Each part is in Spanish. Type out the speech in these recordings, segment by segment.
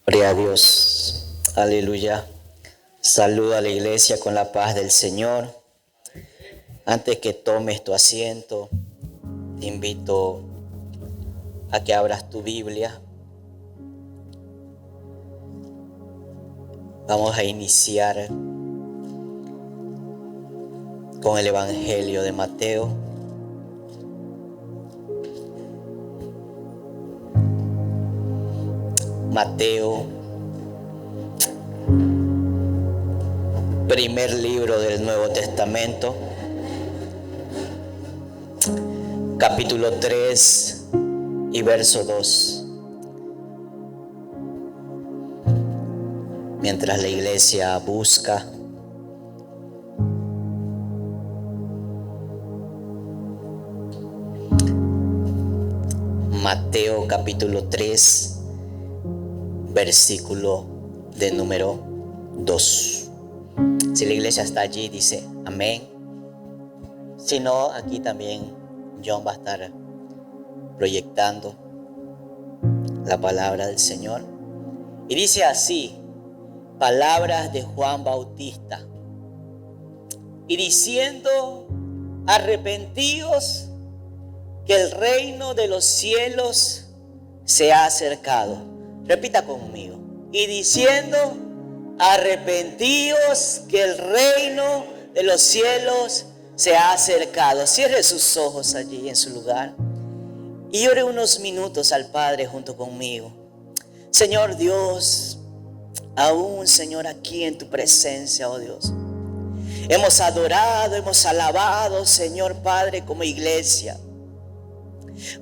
Gloria a Dios, aleluya. Saludo a la iglesia con la paz del Señor. Antes que tomes tu asiento, te invito a que abras tu Biblia. Vamos a iniciar con el Evangelio de Mateo. Mateo, primer libro del Nuevo Testamento, capítulo 3 y verso 2. Mientras la iglesia busca, Mateo capítulo 3, versículo de número 2. Si la iglesia está allí, dice amén. Si no, aquí también John va a estar proyectando la palabra del Señor. Y dice así, palabras de Juan Bautista. Y diciendo, arrepentíos, que el reino de los cielos se ha acercado. Repita conmigo. Y diciendo, arrepentíos, que el reino de los cielos se ha acercado. Cierre sus ojos allí en su lugar y ore unos minutos al Padre junto conmigo. Señor Dios, aún Señor aquí en tu presencia, oh Dios, hemos adorado, hemos alabado, Señor Padre, como iglesia,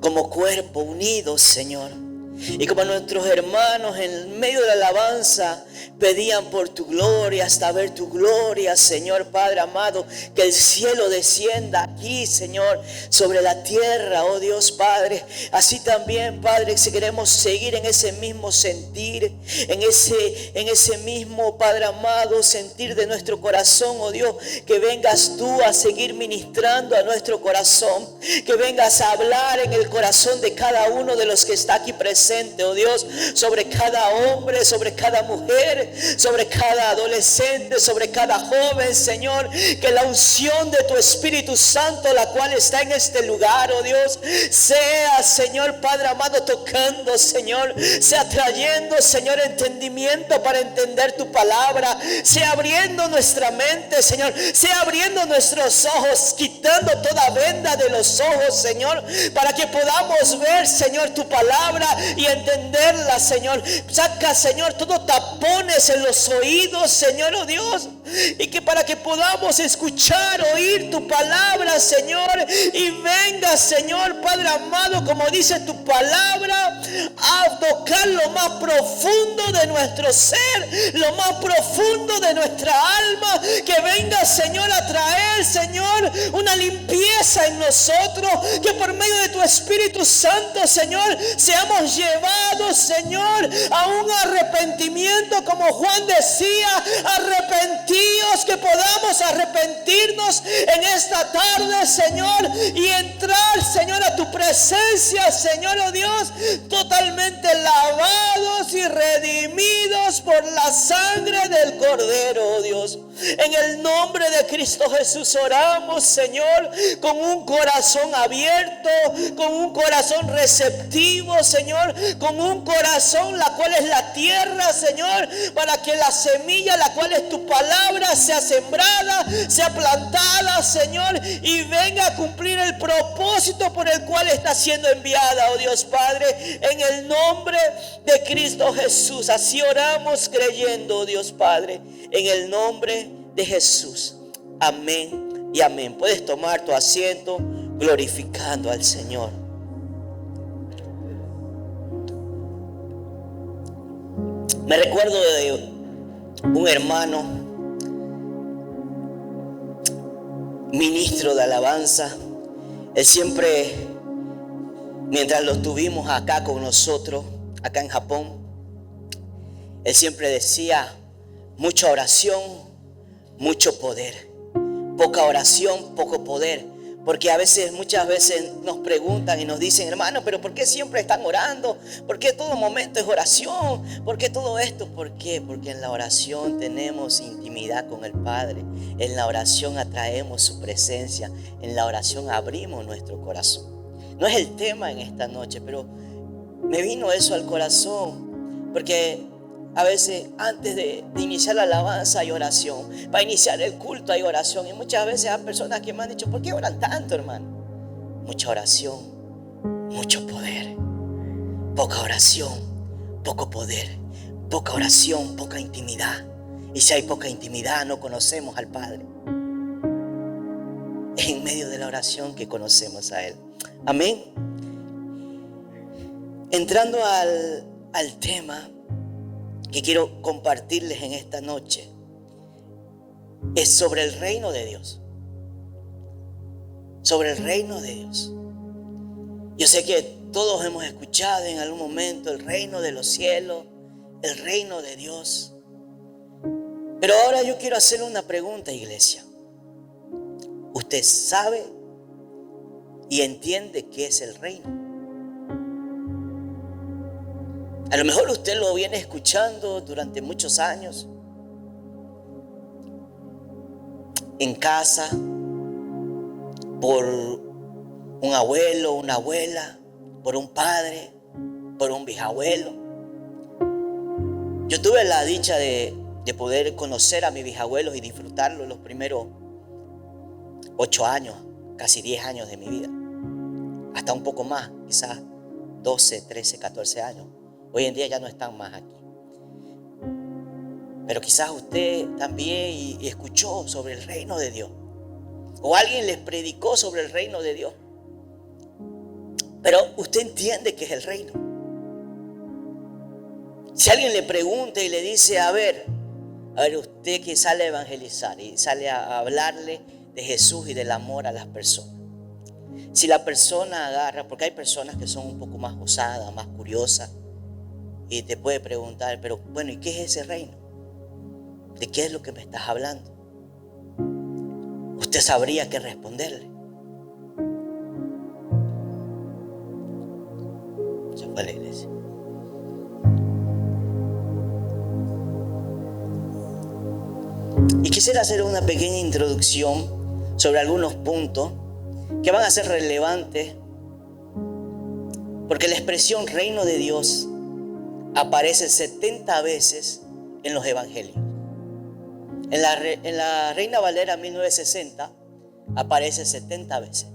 como cuerpo unido, Señor. Y como nuestros hermanos en medio de la alabanza pedían por tu gloria, hasta ver tu gloria, Señor Padre amado, que el cielo descienda aquí, Señor, sobre la tierra, oh Dios Padre. Así también, Padre, si queremos seguir en ese mismo sentir, en ese mismo, Padre amado, sentir de nuestro corazón, oh Dios, que vengas tú a seguir ministrando a nuestro corazón, que vengas a hablar en el corazón de cada uno de los que está aquí presente, oh Dios, sobre cada hombre, sobre cada mujer, sobre cada adolescente, sobre cada joven, Señor, que la unción de tu Espíritu Santo, la cual está en este lugar, oh Dios, sea, Señor Padre amado, tocando, Señor, sea trayendo, Señor, entendimiento para entender tu palabra, sea abriendo nuestra mente, Señor, sea abriendo nuestros ojos, quitando toda venda de los ojos, Señor, para que podamos ver, Señor, tu palabra y entenderla, Señor. Saca, Señor, todos tapones en los oídos, Señor, oh Dios, y que para que podamos escuchar, oír tu palabra, Señor, y venga, Señor Padre amado, como dice tu palabra, a tocar lo más profundo de nuestro ser, lo más profundo de nuestra alma, que venga, Señor, a traer, Señor, una limpieza en nosotros, que por medio de tu Espíritu Santo, Señor, seamos llevados, Señor, a un arrepentimiento, como Juan decía, arrepentíos, que podamos arrepentirnos en esta tarde, Señor, y entrar, Señor, a tu presencia, Señor, oh Dios, totalmente lavados y redimidos por la sangre del Cordero, oh Dios. En el nombre de Cristo Jesús oramos, Señor, con un corazón abierto, con un corazón receptivo, Señor, con un corazón la cual es la tierra, Señor, para que la semilla, la cual es tu palabra, sea sembrada, sea plantada, Señor, y venga a cumplir el propósito por el cual está siendo enviada, oh Dios Padre, en el nombre de Cristo Jesús. Así oramos creyendo, oh Dios Padre, en el nombre de Jesús. Amén y amén. Puedes tomar tu asiento glorificando al Señor. Me recuerdo de un hermano, ministro de alabanza. Él siempre, mientras lo tuvimos acá con nosotros, acá en Japón, él siempre decía: mucha oración, mucho poder. Poca oración, poco poder. Porque muchas veces nos preguntan y nos dicen, hermano, pero ¿por qué siempre están orando? ¿Por qué todo momento es oración? ¿Por qué todo esto? ¿Por qué? Porque en la oración tenemos intimidad con el Padre. En la oración atraemos su presencia. En la oración abrimos nuestro corazón. No es el tema en esta noche, pero me vino eso al corazón. Porque a veces antes de iniciar la alabanza hay oración. Para iniciar el culto hay oración. Y muchas veces hay personas que me han dicho, ¿por qué oran tanto, hermano? Mucha oración, mucho poder. Poca oración, poco poder. Poca oración, poca intimidad. Y si hay poca intimidad, no conocemos al Padre. Es en medio de la oración que conocemos a Él. Amén. Entrando al tema que quiero compartirles en esta noche, es sobre el reino de Dios. Sobre el reino de Dios. Yo sé que todos hemos escuchado en algún momento el reino de los cielos, el reino de Dios. Pero ahora yo quiero hacerle una pregunta, iglesia. ¿Usted sabe y entiende qué es el reino? A lo mejor usted lo viene escuchando durante muchos años, en casa, por un abuelo, una abuela, por un padre, por un bisabuelo. Yo tuve la dicha de poder conocer a mis bisabuelos y disfrutarlo los primeros 8 años, casi 10 años de mi vida. Hasta un poco más, quizás 12, 13, 14 años. Hoy en día ya no están más aquí. Pero quizás usted también y escuchó sobre el reino de Dios. O alguien les predicó sobre el reino de Dios. Pero usted entiende que es el reino. Si alguien le pregunta y le dice, a ver, usted que sale a evangelizar y sale a hablarle de Jesús y del amor a las personas. Si la persona agarra, porque hay personas que son un poco más osadas, más curiosas, y te puede preguntar, pero bueno, ¿y qué es ese reino? ¿De qué es lo que me estás hablando? Usted sabría qué responderle. Se fue a la iglesia. Y quisiera hacer una pequeña introducción sobre algunos puntos que van a ser relevantes, porque la expresión reino de Dios aparece 70 veces en los evangelios. En la Reina Valera 1960 aparece 70 veces.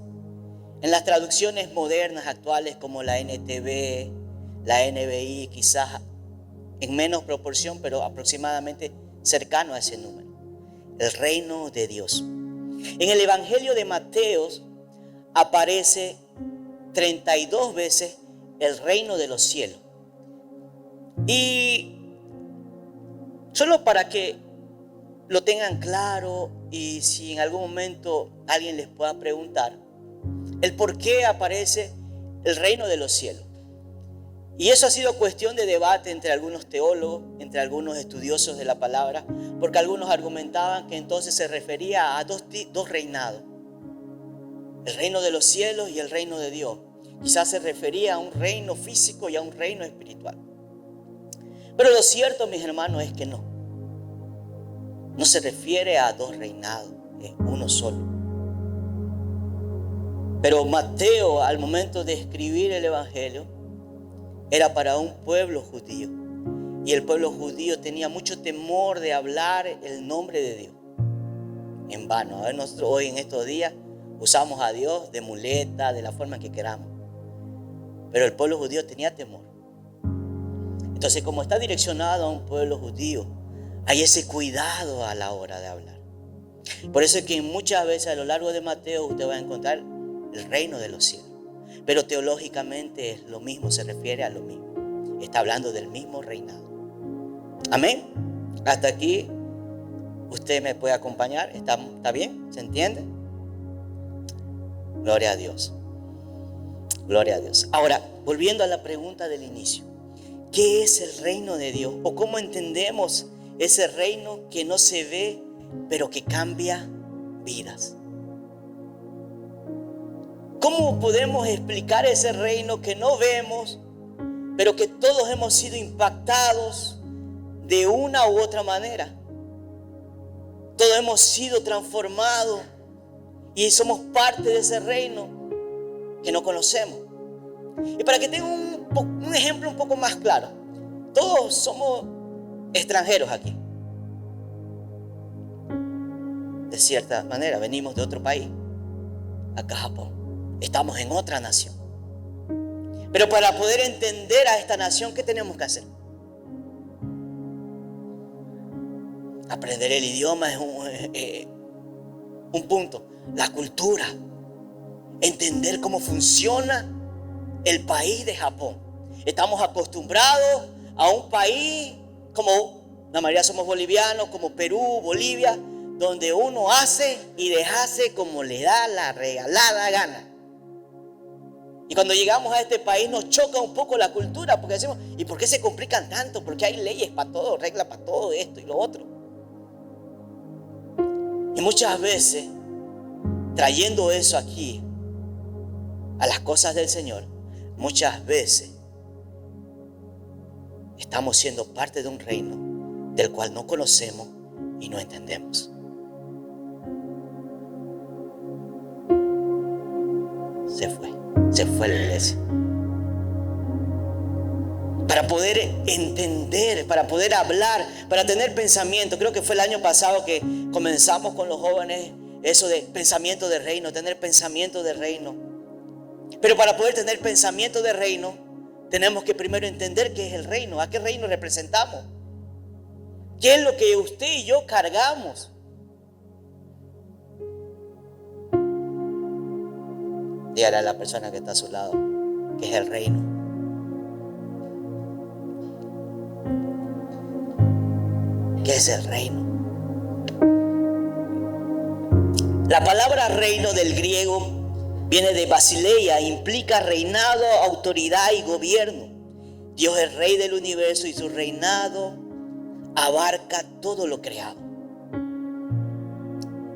En las traducciones modernas actuales como la NTV, la NBI, quizás en menos proporción, pero aproximadamente cercano a ese número. El reino de Dios. En el Evangelio de Mateo aparece 32 veces el reino de los cielos. Y solo para que lo tengan claro y si en algún momento alguien les pueda preguntar el por qué aparece el reino de los cielos. Y eso ha sido cuestión de debate entre algunos teólogos, entre algunos estudiosos de la palabra, porque algunos argumentaban que entonces se refería a dos reinados, el reino de los cielos y el reino de Dios. Quizás se refería a un reino físico y a un reino espiritual. Pero lo cierto, mis hermanos, es que no se refiere a dos reinados, es uno solo. Pero Mateo, al momento de escribir el Evangelio, era para un pueblo judío. Y el pueblo judío tenía mucho temor de hablar el nombre de Dios en vano. Nosotros hoy en estos días usamos a Dios de muleta, de la forma que queramos. Pero el pueblo judío tenía temor. Entonces, como está direccionado a un pueblo judío, hay ese cuidado a la hora de hablar. Por eso es que muchas veces a lo largo de Mateo usted va a encontrar el reino de los cielos. Pero teológicamente es lo mismo, se refiere a lo mismo. Está hablando del mismo reinado. Amén. Hasta aquí usted me puede acompañar. ¿Está bien? ¿Se entiende? Gloria a Dios. Gloria a Dios. Ahora, volviendo a la pregunta del inicio. ¿Qué es el reino de Dios? ¿O cómo entendemos ese reino que no se ve, pero que cambia vidas? ¿Cómo podemos explicar ese reino que no vemos, pero que todos hemos sido impactados de una u otra manera? Todos hemos sido transformados y somos parte de ese reino que no conocemos. Y para que tenga un ejemplo un poco más claro, todos somos extranjeros aquí. De cierta manera, venimos de otro país, acá Japón. Estamos en otra nación. Pero para poder entender a esta nación, ¿qué tenemos que hacer? Aprender el idioma es un punto. La cultura. Entender cómo funciona el país de Japón. Estamos acostumbrados a un país como la mayoría somos bolivianos, como Perú, Bolivia, donde uno hace y deshace como le da la regalada gana. Y cuando llegamos a este país nos choca un poco la cultura, porque decimos, ¿y por qué se complican tanto? Porque hay leyes para todo, reglas para todo esto y lo otro. Y muchas veces, trayendo eso aquí a las cosas del Señor, muchas veces estamos siendo parte de un reino del cual no conocemos y no entendemos. Se fue la iglesia. Para poder entender, para poder hablar, para tener pensamiento. Creo que fue el año pasado que comenzamos con los jóvenes eso de pensamiento de reino, tener pensamiento de reino. Pero para poder tener pensamiento de reino, tenemos que primero entender qué es el reino, a qué reino representamos, qué es lo que usted y yo cargamos. Dígale a la persona que está a su lado que es el reino. ¿Qué es el reino? La palabra reino del griego viene de basileia, implica reinado, autoridad y gobierno. Dios es rey del universo y su reinado abarca todo lo creado.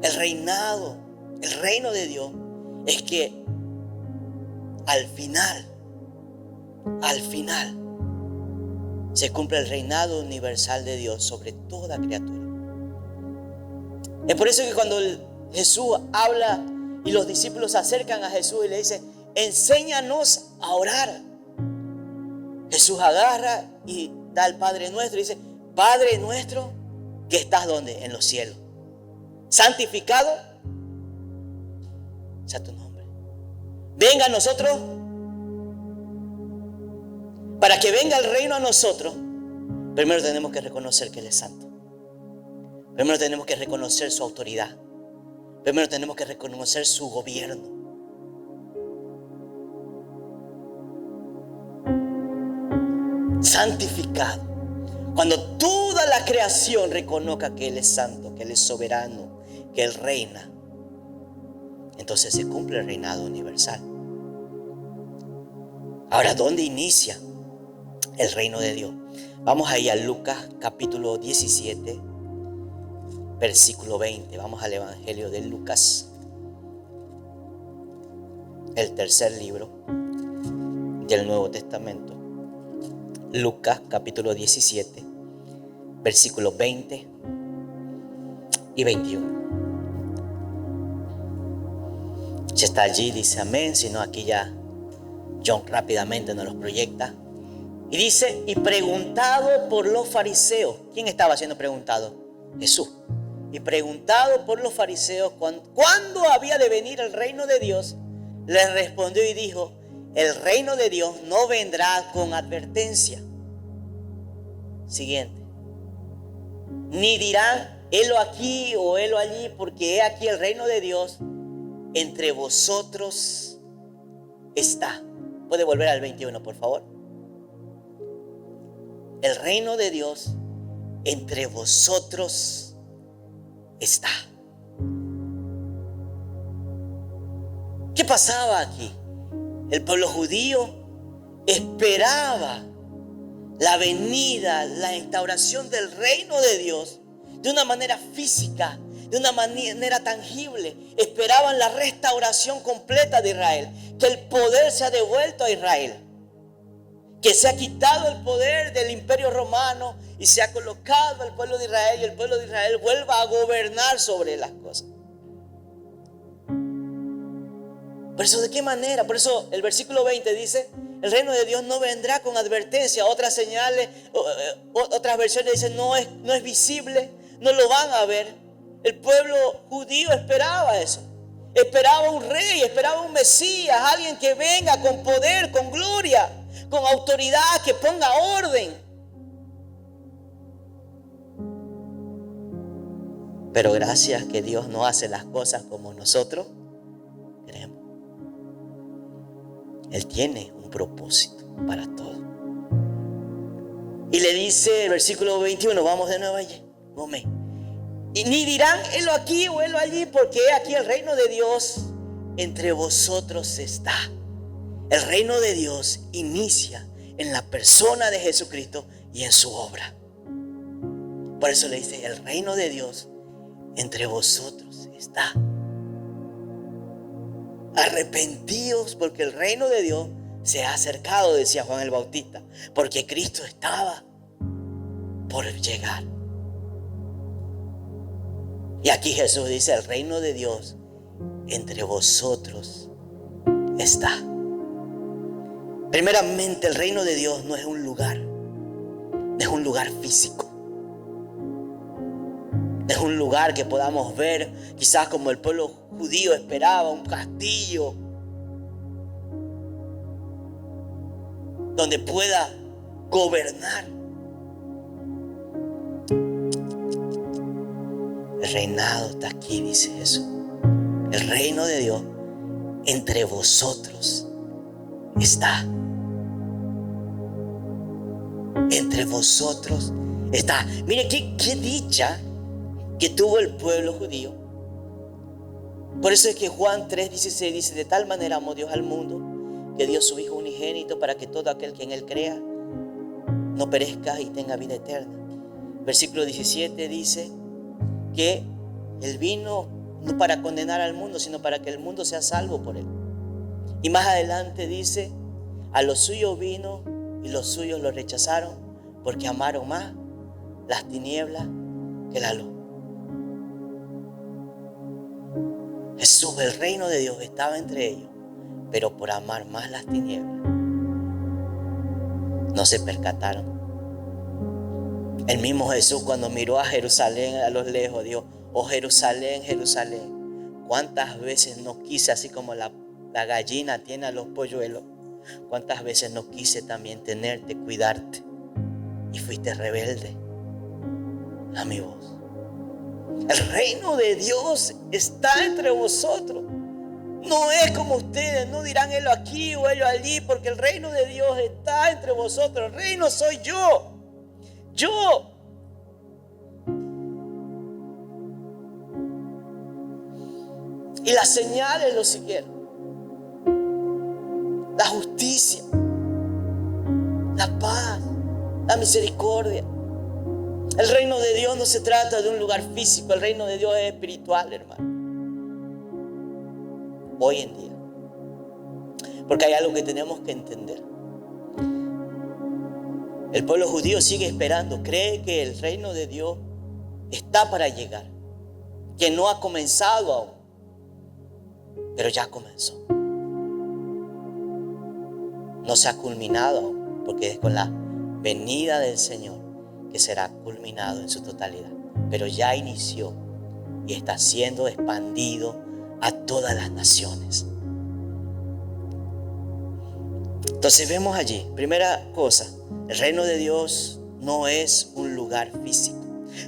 El reinado, el reino de Dios es que al final se cumple el reinado universal de Dios sobre toda criatura. Es por eso que cuando Jesús habla y los discípulos se acercan a Jesús y le dicen, enséñanos a orar. Jesús agarra y da al Padre Nuestro y dice, Padre nuestro que estás ¿dónde? En los cielos. Santificado sea tu nombre. Venga a nosotros. Para que venga el reino a nosotros, primero tenemos que reconocer que Él es santo. Primero tenemos que reconocer su autoridad. Primero tenemos que reconocer su gobierno. Santificado. Cuando toda la creación reconozca que Él es santo, que Él es soberano, que Él reina, entonces se cumple el reinado universal. Ahora, ¿dónde inicia el reino de Dios? Vamos ahí a Lucas capítulo 17, versículo 20. Vamos al Evangelio de Lucas, el tercer libro del Nuevo Testamento. Lucas capítulo 17, versículos 20 y 21. Si está allí, dice amén. Si no, aquí ya John rápidamente nos los proyecta. Y dice, y preguntado por los fariseos. ¿Quién estaba siendo preguntado? Jesús. Y preguntado por los fariseos cuándo había de venir el reino de Dios, les respondió y dijo, el reino de Dios no vendrá con advertencia. Siguiente. Ni dirán, helo aquí o helo allí, porque he aquí el reino de Dios entre vosotros está. ¿Puede volver al 21, por favor? El reino de Dios entre vosotros está. ¿Qué pasaba aquí? El pueblo judío esperaba la venida, la instauración del reino de Dios de una manera física, de una manera tangible. Esperaban la restauración completa de Israel, que el poder se ha devuelto a Israel, que se ha quitado el poder del imperio romano y se ha colocado al pueblo de Israel, y el pueblo de Israel vuelva a gobernar sobre las cosas. Por eso, ¿de qué manera? Por eso el versículo 20 dice: el reino de Dios no vendrá con advertencia. Otras señales, otras versiones dicen no es visible, no lo van a ver. El pueblo judío esperaba eso. Esperaba un rey, esperaba un Mesías, alguien que venga con poder, con gloria, con autoridad, que ponga orden. Pero gracias que Dios no hace las cosas como nosotros queremos. Él tiene un propósito para todo. Y le dice el versículo 21, vamos de nuevo allí. Y ni dirán helo aquí o helo allí, porque aquí el reino de Dios entre vosotros está. El reino de Dios inicia en la persona de Jesucristo y en su obra. Por eso le dice: el reino de Dios entre vosotros está. Arrepentíos, porque el reino de Dios se ha acercado, decía Juan el Bautista, porque Cristo estaba por llegar. Y aquí Jesús dice: el reino de Dios entre vosotros está. Primeramente, el reino de Dios no es un lugar, no es un lugar físico. No es un lugar que podamos ver, quizás como el pueblo judío esperaba, un castillo donde pueda gobernar. El reinado está aquí, dice Jesús. El reino de Dios entre vosotros está. Entre vosotros está. Mire qué dicha que tuvo el pueblo judío. Por eso es que Juan 3:16 dice: de tal manera amó Dios al mundo, que dio su Hijo unigénito, para que todo aquel que en él crea no perezca y tenga vida eterna. Versículo 17 dice que Él vino no para condenar al mundo, sino para que el mundo sea salvo por Él. Y más adelante dice: a los suyos vino y los suyos lo rechazaron, porque amaron más las tinieblas que la luz. Jesús, el reino de Dios estaba entre ellos, pero por amar más las tinieblas no se percataron. El mismo Jesús, cuando miró a Jerusalén a lo lejos, dijo: oh Jerusalén, Jerusalén, cuántas veces no quise, así como la gallina tiene a los polluelos, cuántas veces no quise también tenerte, cuidarte, y fuiste rebelde a mi voz. El reino de Dios está entre vosotros. No es como ustedes, no dirán helo aquí o helo allí, porque el reino de Dios está entre vosotros. El reino soy yo. Yo. Y las señales lo siguieron. La justicia, la paz, la misericordia. El reino de Dios no se trata de un lugar físico. El reino de Dios es espiritual, hermano. Hoy en día. Porque hay algo que tenemos que entender. El pueblo judío sigue esperando. Cree que el reino de Dios está para llegar. Que no ha comenzado aún. Pero ya comenzó. No se ha culminado aún. Porque es con la venida del Señor que será culminado en su totalidad. Pero ya inició y está siendo expandido a todas las naciones. Entonces vemos allí, primera cosa, el reino de Dios no es un lugar físico.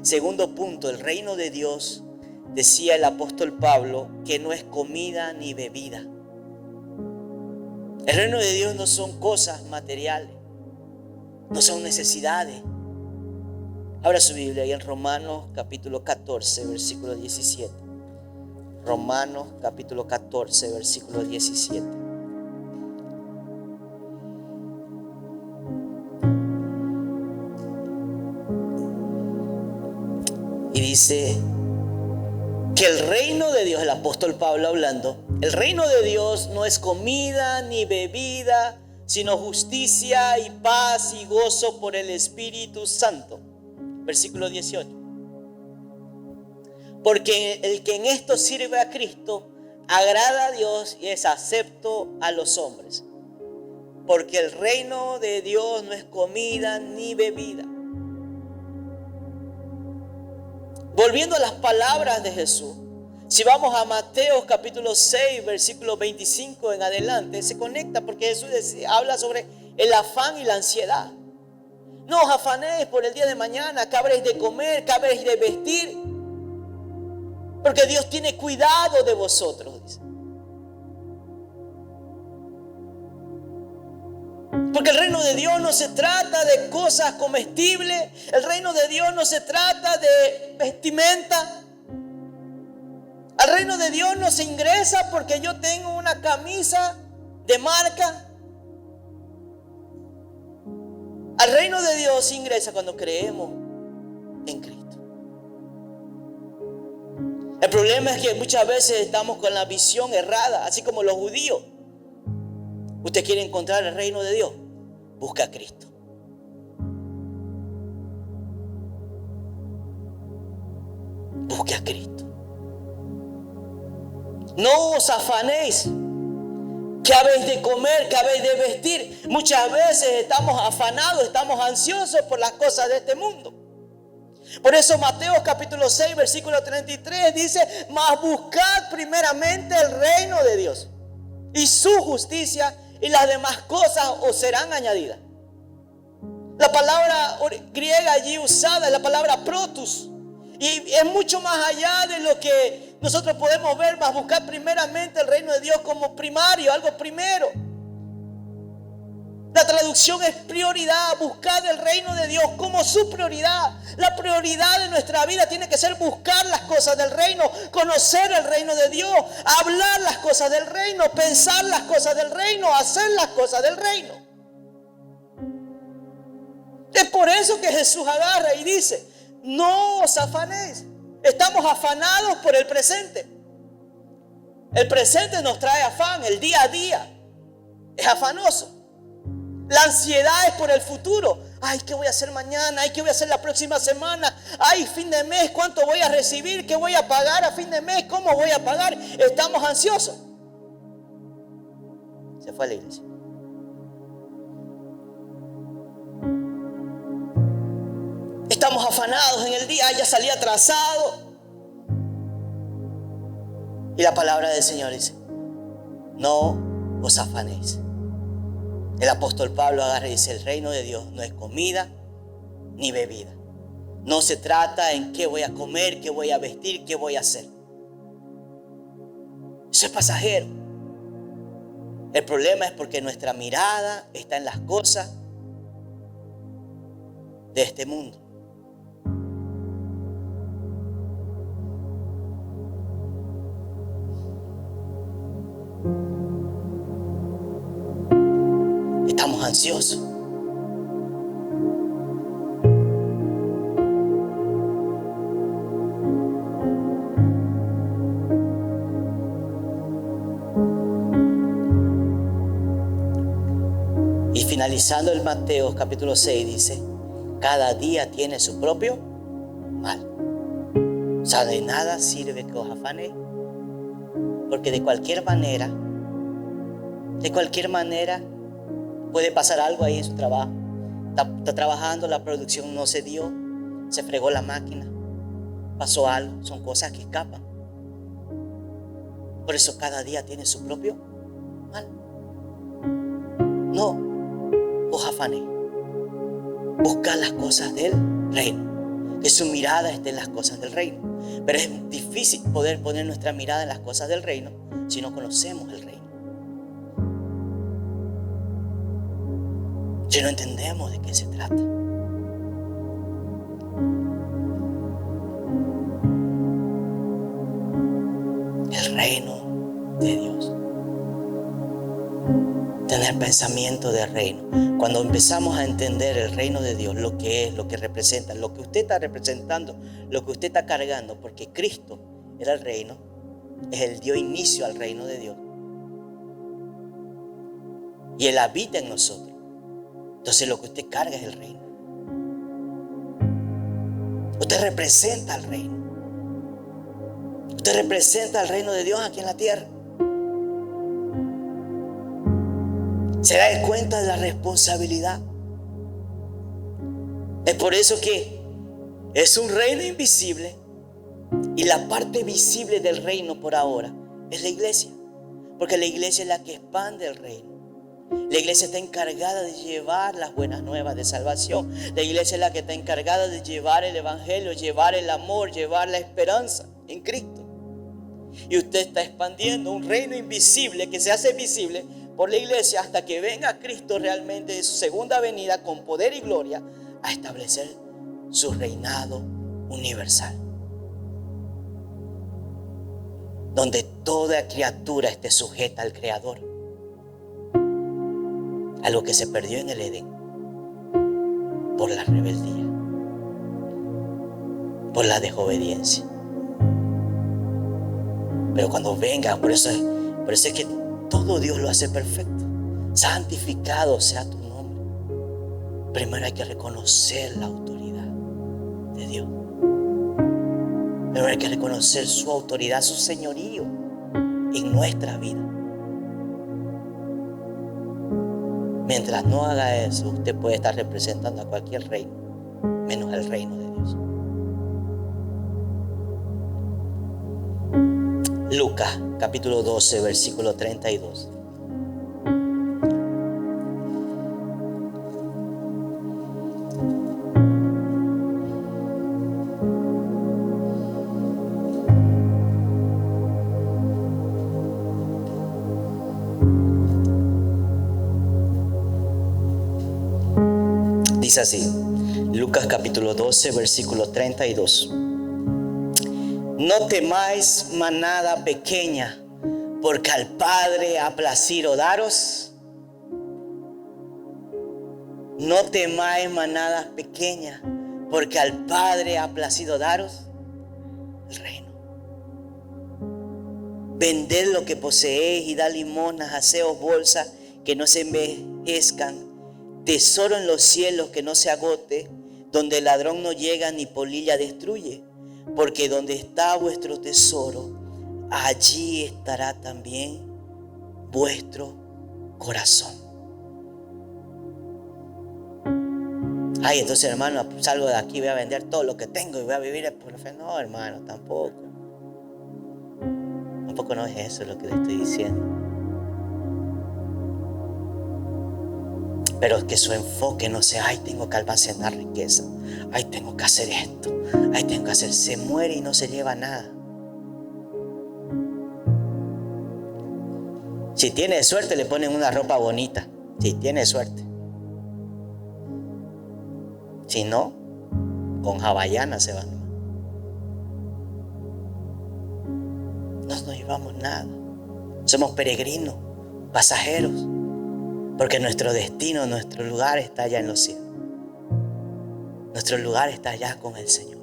Segundo punto, el reino de Dios, decía el apóstol Pablo, que no es comida ni bebida. El reino de Dios no son cosas materiales, no son necesidades. Abra su Biblia ahí en Romanos capítulo 14, versículo 17. Romanos capítulo 14, versículo 17. Y dice: que el reino de Dios, el apóstol Pablo hablando, el reino de Dios no es comida ni bebida, sino justicia y paz y gozo por el Espíritu Santo. Versículo 18. Porque el que en esto sirve a Cristo agrada a Dios y es acepto a los hombres. Porque el reino de Dios no es comida ni bebida. Volviendo a las palabras de Jesús, si vamos a Mateo capítulo 6, versículo 25 en adelante, se conecta porque Jesús habla sobre el afán y la ansiedad. No os afanéis por el día de mañana, qué habréis de comer, qué habréis de vestir, porque Dios tiene cuidado de vosotros, dice. Porque el reino de Dios no se trata de cosas comestibles. El reino de Dios no se trata de vestimenta. Al reino de Dios no se ingresa porque yo tengo una camisa de marca. Al reino de Dios se ingresa cuando creemos en Cristo. El problema es que muchas veces estamos con la visión errada, así como los judíos. Usted quiere encontrar el reino de Dios, busca a Cristo. Busque a Cristo. No os afanéis, ¿qué habéis de comer? ¿Qué habéis de vestir? Muchas veces estamos afanados, estamos ansiosos por las cosas de este mundo. Por eso Mateo capítulo 6 versículo 33 dice: mas buscad primeramente el reino de Dios y su justicia, y las demás cosas os serán añadidas. La palabra griega allí usada es la palabra protus, y es mucho más allá de lo que nosotros podemos ver. Mas buscar primeramente el reino de Dios como primario, algo primero. La traducción es prioridad. Buscar el reino de Dios como su prioridad. La prioridad de nuestra vida tiene que ser buscar las cosas del reino, conocer el reino de Dios, hablar las cosas del reino, pensar las cosas del reino, hacer las cosas del reino. Es por eso que Jesús agarra y dice: no os afanéis. Estamos afanados por el presente. El presente nos trae afán, el día a día es afanoso. La ansiedad es por el futuro. Ay, ¿qué voy a hacer mañana? Ay, ¿qué voy a hacer la próxima semana? Ay, fin de mes, ¿cuánto voy a recibir? ¿Qué voy a pagar a fin de mes? ¿Cómo voy a pagar? Estamos ansiosos. Se fue a la iglesia. Estamos afanados en el día. Ay, ya salí atrasado. Y la palabra del Señor dice: no os afanéis. El apóstol Pablo agarra y dice: el reino de Dios no es comida ni bebida. No se trata en qué voy a comer, qué voy a vestir, qué voy a hacer. Eso es pasajero. El problema es porque nuestra mirada está en las cosas de este mundo. Estamos ansiosos. Y finalizando el Mateo capítulo 6 dice: cada día tiene su propio mal. O sea, de nada sirve que os afanéis, porque de cualquier manera puede pasar algo ahí en su trabajo. Está trabajando, la producción no se dio, se fregó la máquina, pasó algo. Son cosas que escapan. Por eso cada día tiene su propio mal. No os afanéis. Buscad las cosas del reino, que su mirada esté en las cosas del reino. Pero es difícil poder poner nuestra mirada en las cosas del reino si no conocemos el reino. Si no entendemos de qué se trata. El reino de Dios. Tener pensamiento de reino. Cuando empezamos a entender el reino de Dios, lo que es, lo que representa, lo que usted está representando, lo que usted está cargando, porque Cristo era el reino. Él dio inicio al reino de Dios. Y Él habita en nosotros. Entonces lo que usted carga es el reino. Usted representa al reino. Usted representa al reino de Dios aquí en la tierra. Se da cuenta de la responsabilidad. Es por eso que es un reino invisible. Y la parte visible del reino por ahora es la iglesia. Porque la iglesia es la que expande el reino. La iglesia está encargada de llevar las buenas nuevas de salvación. La iglesia es la que está encargada de llevar el evangelio, llevar el amor, llevar la esperanza en Cristo. Y usted está expandiendo un reino invisible que se hace visible por la iglesia hasta que venga Cristo realmente de su segunda venida con poder y gloria a establecer su reinado universal. Donde toda criatura esté sujeta al Creador. Algo que se perdió en el Edén por la rebeldía, por la desobediencia. Pero cuando venga, por eso es que todo Dios lo hace perfecto. Santificado sea tu nombre. Primero hay que reconocer la autoridad de Dios. Primero hay que reconocer su autoridad, su señorío en nuestra vida. Mientras no haga eso, usted puede estar representando a cualquier reino, menos el reino de Dios. Lucas capítulo 12, versículo 32. Dice así, Lucas capítulo 12, versículo 32. No temáis, manada pequeña, porque al Padre ha placido daros. No temáis, manada pequeña, porque al Padre ha placido daros el reino. Vended lo que poseéis y dad limosnas, haceos bolsas que no se envejezcan, tesoro en los cielos que no se agote, donde el ladrón no llega ni polilla destruye. Porque donde está vuestro tesoro, allí estará también vuestro corazón. Ay, entonces hermano, salgo de aquí, voy a vender todo lo que tengo y voy a vivir por fe. No, hermano, tampoco. Tampoco no es eso lo que le estoy diciendo. Pero que su enfoque no sea, ay, tengo que almacenar riqueza. Ay, tengo que hacer esto. Ay, tengo que hacer. Se muere y no se lleva nada. Si tiene suerte, le ponen una ropa bonita. Si tiene suerte. Si no, con hawaiana se van. No nos llevamos nada. Somos peregrinos, pasajeros. Porque nuestro destino, nuestro lugar está allá en los cielos. Nuestro lugar está allá con el Señor.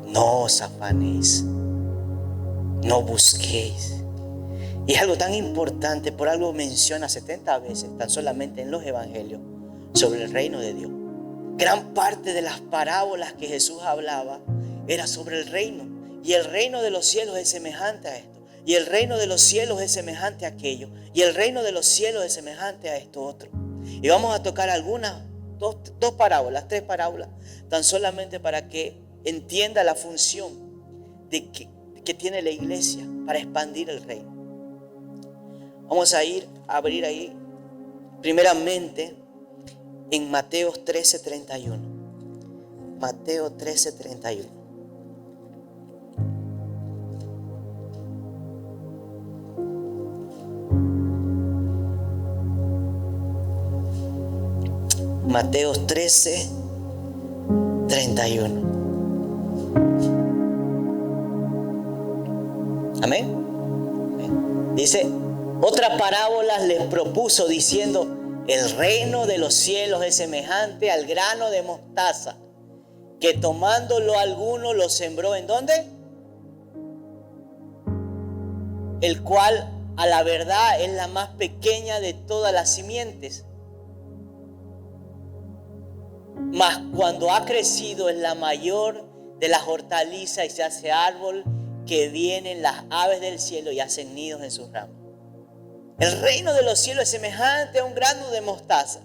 No os afanéis, no busquéis. Y es algo tan importante, por algo menciona 70 veces, tan solamente en los evangelios, sobre el reino de Dios. Gran parte de las parábolas que Jesús hablaba era sobre el reino. Y el reino de los cielos es semejante a esto. Y el reino de los cielos es semejante a aquello. Y el reino de los cielos es semejante a esto otro. Y vamos a tocar algunas, dos parábolas, 3 parábolas, tan solamente para que entienda la función que tiene la iglesia para expandir el reino. Vamos a abrir ahí, primeramente, en Mateo 13:31. Mateo 13:31. Mateo 13:31. Amén. Dice, otra parábola les propuso diciendo, el reino de los cielos es semejante al grano de mostaza, que tomándolo alguno lo sembró ¿en dónde? El cual a la verdad es la más pequeña de todas las simientes. Mas cuando ha crecido es la mayor de las hortalizas y se hace árbol que vienen las aves del cielo y hacen nidos en sus ramas. El reino de los cielos es semejante a un grano de mostaza,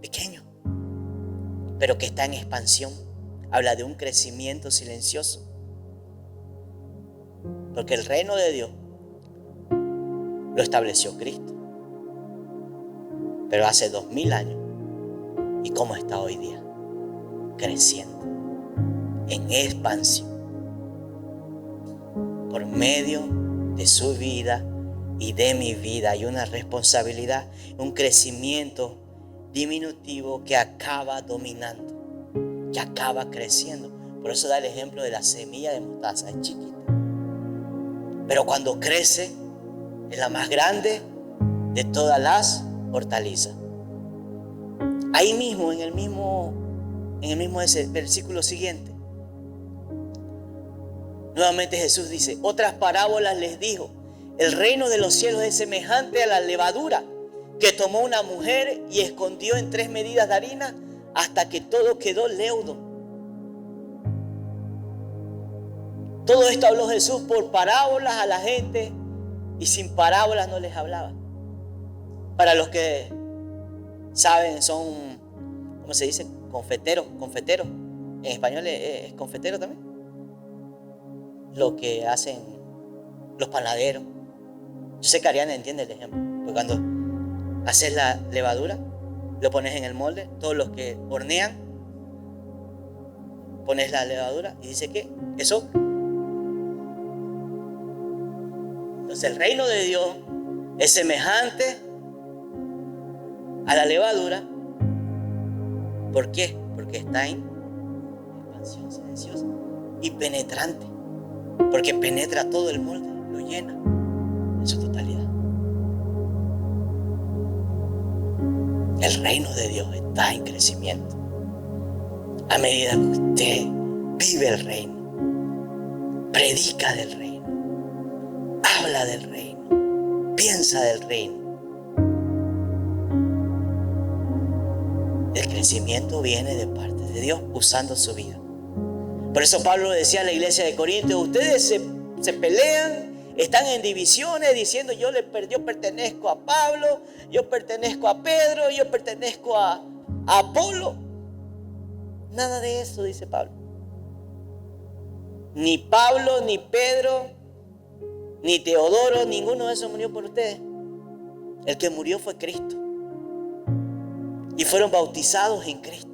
pequeño, pero que está en expansión. Habla de un crecimiento silencioso. Porque el reino de Dios lo estableció Cristo. Pero hace 2000 años. ¿Y cómo está hoy día? Creciendo. En expansión. Por medio de su vida y de mi vida hay una responsabilidad, un crecimiento diminutivo que acaba dominando, que acaba creciendo. Por eso da el ejemplo de la semilla de mostaza, es chiquita. Pero cuando crece, es la más grande de todas las hortalizas. Ahí mismo, en el mismo ese versículo siguiente, nuevamente Jesús dice, otras parábolas les dijo, el reino de los cielos es semejante a la levadura que tomó una mujer y escondió en 3 medidas de harina hasta que todo quedó leudo. Todo esto habló Jesús por parábolas a la gente y sin parábolas no les hablaba. Para los que saben, son, ¿cómo se dice? Confeteros. En español es confetero también. Lo que hacen los panaderos. Yo sé que Ariana entiende el ejemplo. Porque cuando haces la levadura, lo pones en el molde. Todos los que hornean, pones la levadura y dice que eso. Entonces el reino de Dios es semejante a la levadura. ¿Por qué? Porque está en expansión silenciosa y penetrante. Porque penetra todo el molde, lo llena en su totalidad. El reino de Dios está en crecimiento. A medida que usted vive el reino, predica del reino, habla del reino, piensa del reino. El crecimiento viene de parte de Dios usando su vida. Por eso Pablo decía a la iglesia de Corinto, ustedes se pelean, están en divisiones diciendo yo pertenezco a Pablo, yo pertenezco a Pedro, yo pertenezco a Apolo. Nada de eso, dice Pablo. Ni Pablo, ni Pedro, ni Teodoro, ninguno de esos murió por ustedes. El que murió fue Cristo. Y fueron bautizados en Cristo.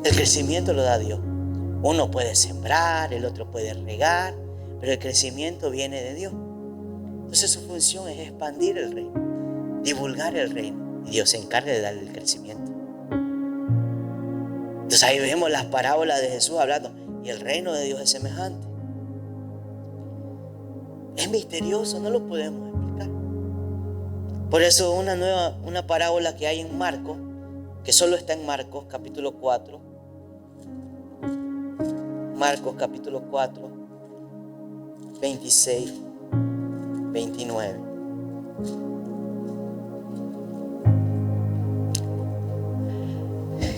El crecimiento lo da Dios. Uno puede sembrar, el otro puede regar, pero el crecimiento viene de Dios. Entonces su función es expandir el reino, divulgar el reino. Y Dios se encarga de darle el crecimiento. Entonces ahí vemos las parábolas de Jesús hablando. Y el reino de Dios es semejante. Es misterioso, no lo podemos explicar. Por eso una parábola que hay en Marcos, que solo está en Marcos capítulo 4. Marcos capítulo 4, 26, 29.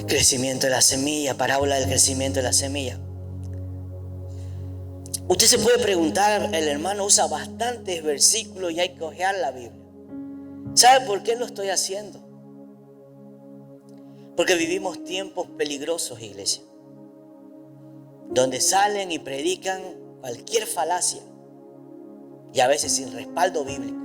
Crecimiento de la semilla, parábola del crecimiento de la semilla. Usted se puede preguntar, el hermano usa bastantes versículos y hay que hojear la Biblia. ¿Sabe por qué lo estoy haciendo? Porque vivimos tiempos peligrosos, iglesia, donde salen y predican cualquier falacia y a veces sin respaldo bíblico.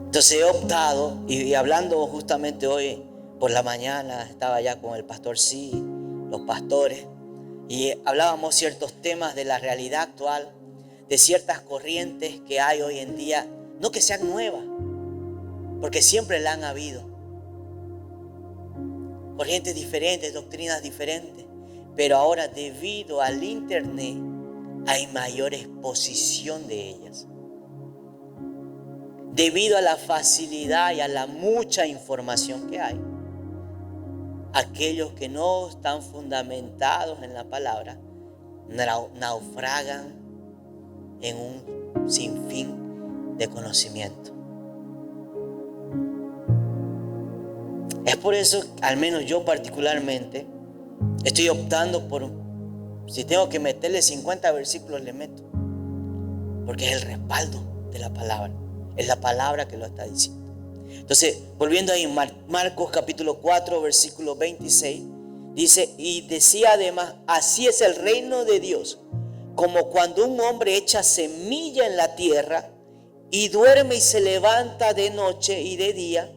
Entonces he optado, y hablando justamente hoy por la mañana, estaba ya con el pastor Sí, los pastores, y hablábamos ciertos temas de la realidad actual, de ciertas corrientes que hay hoy en día, no que sean nuevas, porque siempre la han habido. Corrientes diferentes, doctrinas diferentes, pero ahora debido al internet hay mayor exposición de ellas. debido a la facilidad y a la mucha información que hay. Aquellos que no están fundamentados en la palabra naufragan en un sinfín de conocimiento. Es por eso, al menos yo particularmente, estoy optando por, si tengo que meterle 50 versículos, le meto. Porque es el respaldo de la palabra. Es la palabra que lo está diciendo. Entonces, volviendo ahí, Marcos capítulo 4, versículo 26, dice, y decía además, así es el reino de Dios, como cuando un hombre echa semilla en la tierra y duerme y se levanta de noche y de día,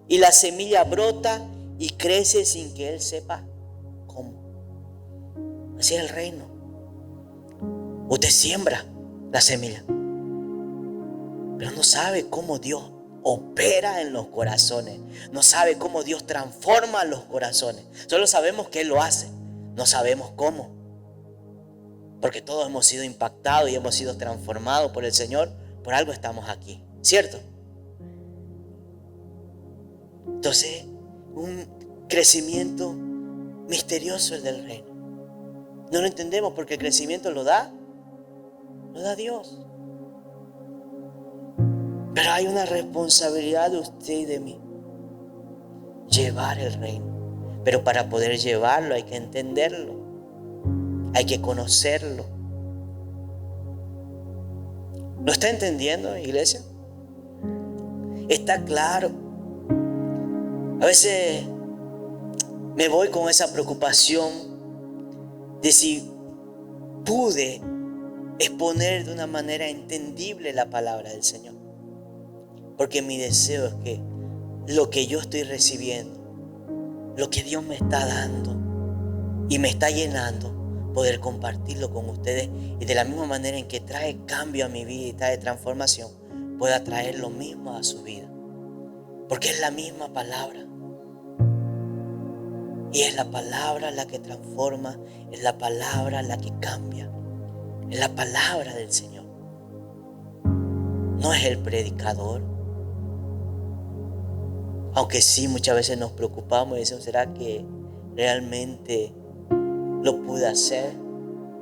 y la semilla brota y crece sin que él sepa cómo. Así es el reino. Usted siembra la semilla, pero no sabe cómo Dios opera en los corazones. No sabe cómo Dios transforma los corazones. Solo sabemos que Él lo hace. No sabemos cómo. Porque todos hemos sido impactados y hemos sido transformados por el Señor. Por algo estamos aquí, ¿cierto? Entonces, un crecimiento misterioso el del reino. No lo entendemos porque el crecimiento lo da Dios. Pero hay una responsabilidad de usted y de mí. Llevar el reino. Pero para poder llevarlo hay que entenderlo. Hay que conocerlo. ¿Lo está entendiendo, iglesia? Está claro. A veces me voy con esa preocupación de si pude exponer de una manera entendible la palabra del Señor. Porque mi deseo es que lo que yo estoy recibiendo, lo que Dios me está dando y me está llenando, poder compartirlo con ustedes y de la misma manera en que trae cambio a mi vida y trae transformación, pueda traer lo mismo a su vida. Porque es la misma palabra. Y es la palabra la que transforma, es la palabra la que cambia, es la palabra del Señor. No es el predicador. Aunque sí, muchas veces nos preocupamos y decimos, ¿será que realmente lo pude hacer?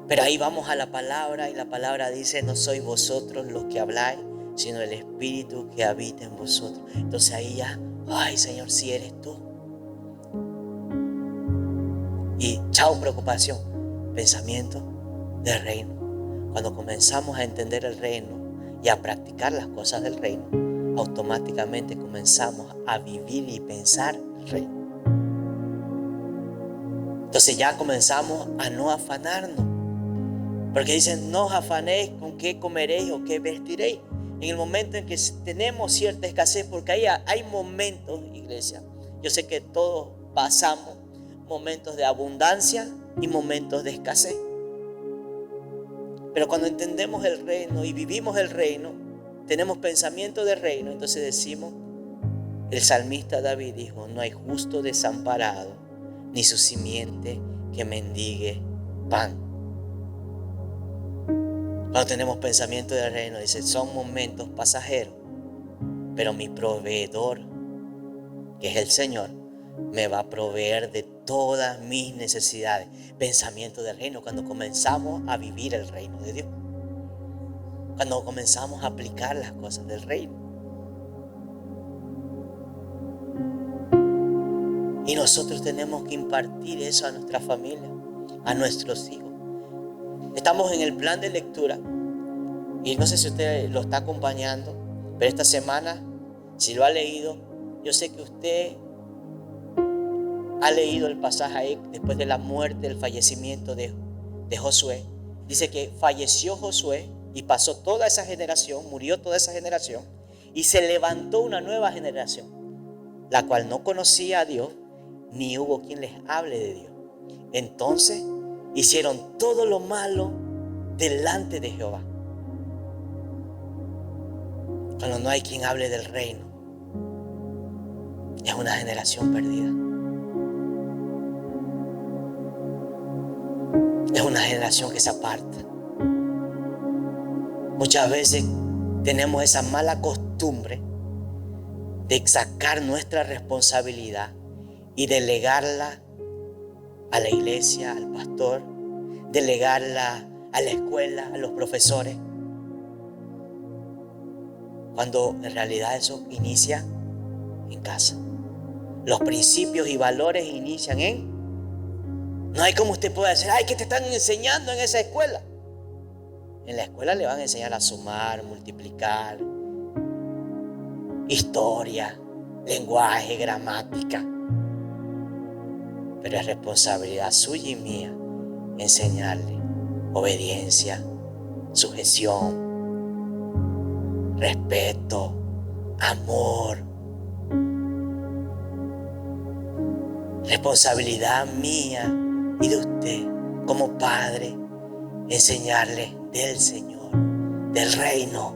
Pero ahí vamos a la palabra y la palabra dice, no sois vosotros los que habláis, sino el Espíritu que habita en vosotros. Entonces ahí ya, ay Señor, si eres tú. Y chao preocupación, pensamiento del reino. Cuando comenzamos a entender el reino y a practicar las cosas del reino, automáticamente comenzamos a vivir y pensar el reino. Entonces ya comenzamos a no afanarnos. Porque dicen, no os afanéis con qué comeréis o qué vestiréis. En el momento en que tenemos cierta escasez, porque hay momentos, iglesia, yo sé que todos pasamos momentos de abundancia y momentos de escasez. Pero cuando entendemos el reino y vivimos el reino, tenemos pensamiento de reino, entonces decimos, el salmista David dijo, no hay justo desamparado, ni su simiente que mendigue pan. Cuando tenemos pensamiento de reino, dice, son momentos pasajeros, pero mi proveedor, que es el Señor, me va a proveer de todas mis necesidades. Pensamiento del reino, cuando comenzamos a vivir el reino de Dios. Cuando comenzamos a aplicar las cosas del reino. Y nosotros tenemos que impartir eso a nuestra familia, a nuestros hijos. Estamos en el plan de lectura y no sé si usted lo está acompañando, pero esta semana, si lo ha leído, yo sé que usted ha leído el pasaje ahí después de la muerte, el fallecimiento de Josué. Dice que falleció Josué y pasó toda esa generación, murió toda esa generación y se levantó una nueva generación, la cual no conocía a Dios ni hubo quien les hable de Dios. Entonces hicieron todo lo malo delante de Jehová. Cuando no hay quien hable del reino, es una generación perdida. Es una generación que se aparta. Muchas veces tenemos esa mala costumbre costumbre de sacar nuestra responsabilidad y delegarla a la iglesia, al pastor, delegarla a la escuela, a los profesores, cuando en realidad eso inicia en casa. Los principios y valores inician no hay como usted pueda decir, ay, ¿qué te están enseñando en esa escuela? En la escuela le van a enseñar a sumar, multiplicar, historia, lenguaje, gramática. Pero es responsabilidad suya y mía enseñarle obediencia, sujeción, respeto, amor. Responsabilidad mía y de usted como padre, enseñarle del Señor, del reino.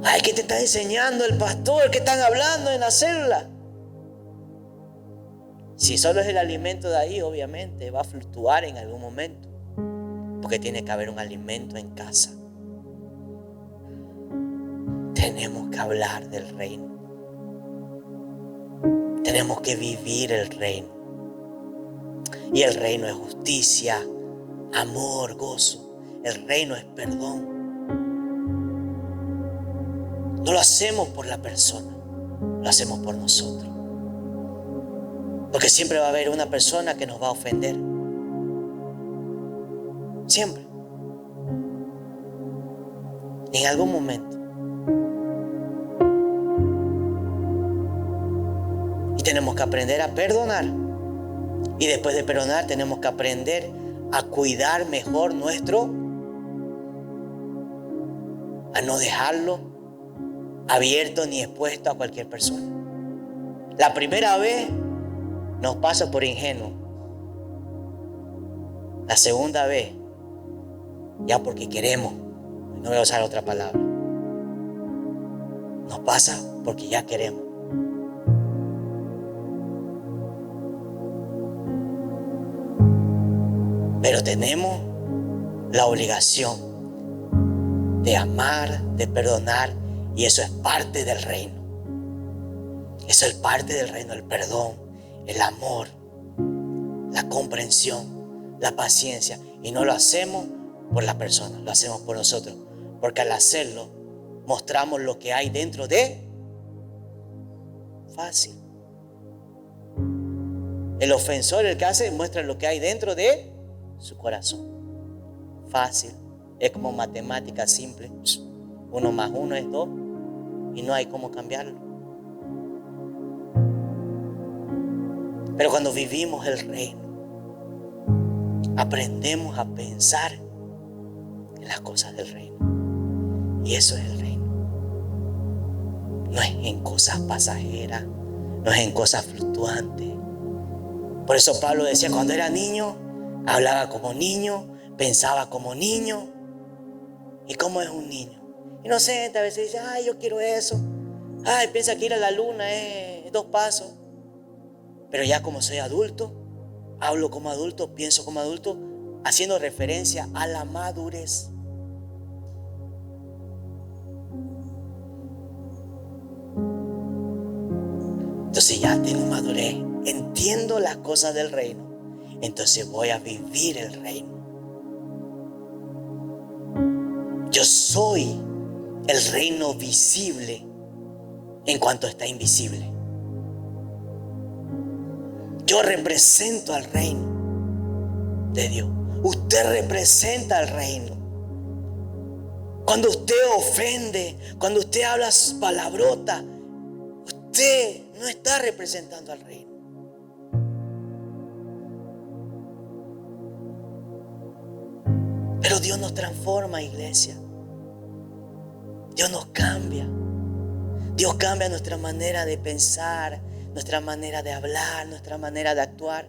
Ay, ¿qué te está enseñando el pastor? ¿Qué están hablando en la célula? Si solo es el alimento de ahí, obviamente va a fluctuar en algún momento, porque tiene que haber un alimento en casa. Tenemos que hablar del reino. Tenemos que vivir el reino. Y el reino es justicia, amor, gozo. El reino es perdón. No lo hacemos por la persona, lo hacemos por nosotros. Porque siempre va a haber una persona que nos va a ofender. Siempre. En algún momento. Y tenemos que aprender a perdonar. Y después de perdonar tenemos que aprender a cuidar mejor a no dejarlo abierto ni expuesto a cualquier persona. La primera vez nos pasa por ingenuo. La segunda vez, ya porque queremos, no voy a usar otra palabra, nos pasa porque ya queremos. Pero tenemos la obligación de amar, de perdonar, y eso es parte del reino. Eso es parte del reino, el perdón, el amor, la comprensión, la paciencia. Y no lo hacemos por la persona, lo hacemos por nosotros. Porque al hacerlo, mostramos lo que hay dentro de fácil. El ofensor, el que hace, muestra lo que hay dentro de su corazón. Fácil. Es como matemática simple. 1 más 1 es 2 y no hay cómo cambiarlo. Pero cuando vivimos el reino, aprendemos a pensar en las cosas del reino. Y eso es el reino. No es en cosas pasajeras, no es en cosas fluctuantes. Por eso Pablo decía, cuando era niño, hablaba como niño, pensaba como niño. ¿Y cómo es un niño? Inocente, a veces dice, ay, yo quiero eso. Ay, piensa que ir a la luna es 2 pasos. Pero ya como soy adulto, hablo como adulto, pienso como adulto, haciendo referencia a la madurez. Entonces ya tengo madurez, entiendo las cosas del reino, entonces voy a vivir el reino. Yo soy el reino visible en cuanto está invisible. Yo represento al reino de Dios. Usted representa al reino. Cuando usted ofende, cuando usted habla palabrotas, usted no está representando al reino. Pero Dios nos transforma, iglesia. Dios nos cambia. Dios cambia nuestra manera de pensar, nuestra manera de hablar, nuestra manera de actuar,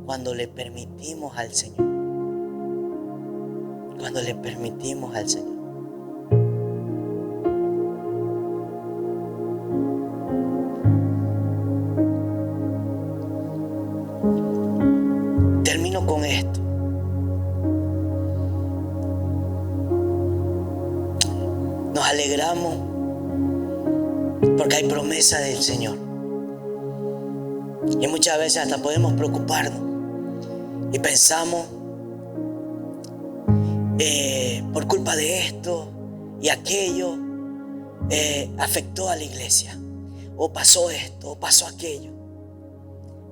cuando le permitimos al Señor. Cuando le permitimos al Señor. Termino con esto. Nos alegramos Porque hay promesa del Señor. Y muchas veces hasta podemos preocuparnos y pensamos, por culpa de esto y aquello, afectó a la iglesia, o pasó esto, o pasó aquello.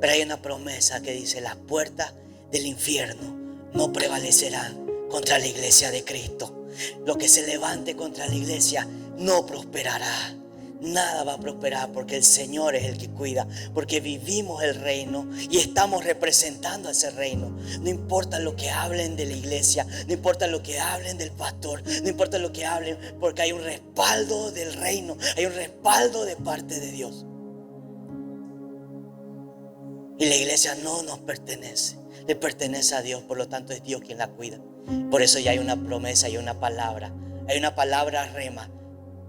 Pero hay una promesa que dice: las puertas del infierno no prevalecerán contra la iglesia de Cristo. Lo que se levante contra la iglesia no prosperará. Nada va a prosperar, porque el Señor es el que cuida, porque vivimos el reino y estamos representando a ese reino. No importa lo que hablen de la iglesia, no importa lo que hablen del pastor, no importa lo que hablen, porque hay un respaldo del reino, hay un respaldo de parte de Dios. Y la iglesia no nos pertenece, le pertenece a Dios, por lo tanto es Dios quien la cuida. Por eso ya hay una promesa y una palabra, hay una palabra rema: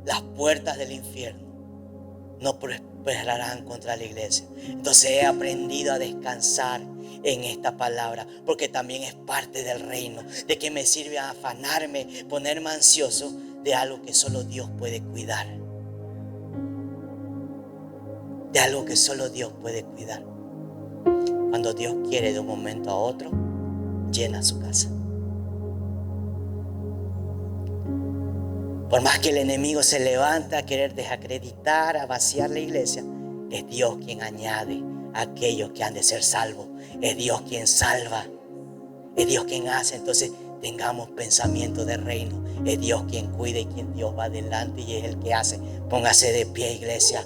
las puertas del infierno no prosperarán contra la iglesia. Entonces he aprendido a descansar en esta palabra, porque también es parte del reino. ¿De qué me sirve afanarme, ponerme ansioso de algo que solo Dios puede cuidar? De algo que solo Dios puede cuidar. Cuando Dios quiere, de un momento a otro, llena su casa. Por más que el enemigo se levanta a querer desacreditar, a vaciar la iglesia, es Dios quien añade a aquellos que han de ser salvos. Es Dios quien salva. Es Dios quien hace. Entonces tengamos pensamiento de reino. Es Dios quien cuida y quien Dios va adelante y es el que hace. Póngase de pie, iglesia.